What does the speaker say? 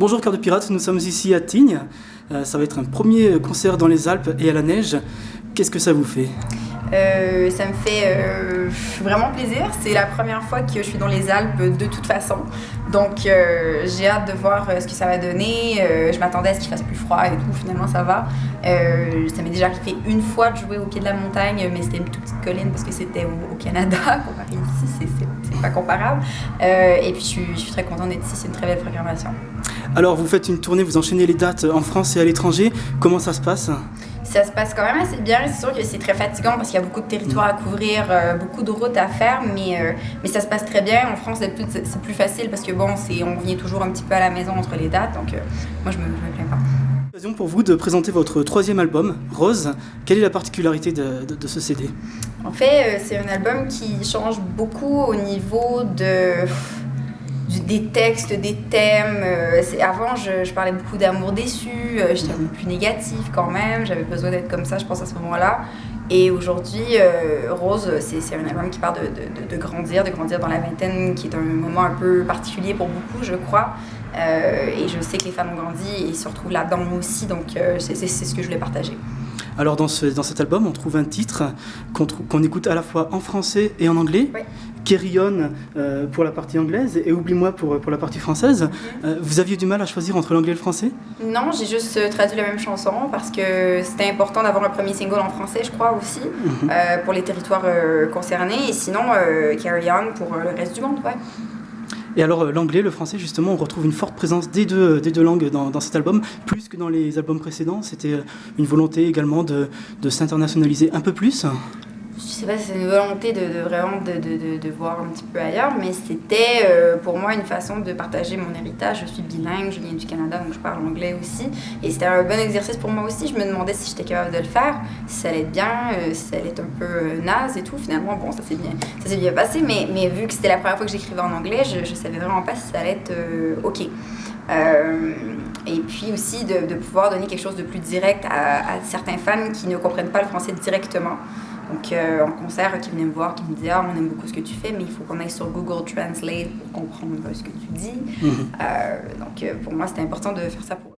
Bonjour Cœur de Pirate, nous sommes ici à Tignes. Ça va être un premier concert dans les Alpes et à la neige. Qu'est-ce que ça vous fait ? Ça me fait vraiment plaisir. C'est la première fois que je suis dans les Alpes de toute façon. Donc j'ai hâte de voir ce que ça va donner. Je m'attendais à ce qu'il fasse plus froid et tout. Finalement, ça va. Ça m'est déjà arrivé une fois de jouer au pied de la montagne, mais c'était une toute petite colline parce que c'était au Canada. Comparé ici, c'est pas comparable. Et puis je suis très contente d'être ici. C'est une très belle programmation. Alors vous faites une tournée, vous enchaînez les dates en France et à l'étranger. Comment ça se passe ? Ça se passe quand même assez bien. C'est sûr que c'est très fatigant parce qu'il y a beaucoup de territoires à couvrir, beaucoup de routes à faire, mais ça se passe très bien. En France, d'habitude, c'est plus facile parce que bon, on vient toujours un petit peu à la maison entre les dates, donc moi, je me plains pas. L'occasion pour vous de présenter votre troisième album, Rose. Quelle est la particularité de ce CD ? En fait, c'est un album qui change beaucoup au niveau des textes, des thèmes. Avant, je parlais beaucoup d'amour déçu, j'étais un peu plus négative quand même, j'avais besoin d'être comme ça, je pense, à ce moment-là. Et aujourd'hui, Rose, c'est un album qui parle de grandir dans la vingtaine, qui est un moment un peu particulier pour beaucoup, je crois. Et je sais que les fans ont grandi et ils se retrouvent là-dedans aussi, donc c'est ce que je voulais partager. Alors dans cet album, on trouve un titre qu'on écoute à la fois en français et en anglais. Oui. Carry On pour la partie anglaise et Oublie-moi pour la partie française. Vous aviez du mal à choisir entre l'anglais et le français ? Non, j'ai juste traduit la même chanson parce que c'était important d'avoir un premier single en français, je crois aussi, pour les territoires concernés. Et sinon, Carry On pour le reste du monde, ouais. Et alors l'anglais, le français, justement, on retrouve une forte présence des deux langues dans cet album, plus que dans les albums précédents. C'était une volonté également de s'internationaliser un peu plus. Je sais pas si c'est une volonté de vraiment de voir un petit peu ailleurs, mais c'était pour moi une façon de partager mon héritage. Je suis bilingue, je viens du Canada, donc je parle anglais aussi. Et c'était un bon exercice pour moi aussi. Je me demandais si j'étais capable de le faire, si ça allait être bien, si ça allait être un peu naze et tout. Finalement, bon, ça s'est bien passé, mais vu que c'était la première fois que j'écrivais en anglais, je savais vraiment pas si ça allait être OK. Et puis aussi de pouvoir donner quelque chose de plus direct à certains fans qui ne comprennent pas le français directement. Donc en concert, qui venaient me voir, qui me disaient « Ah, on aime beaucoup ce que tu fais, mais il faut qu'on aille sur Google Translate pour comprendre ce que tu dis. » Donc pour moi, c'était important de faire ça pour eux.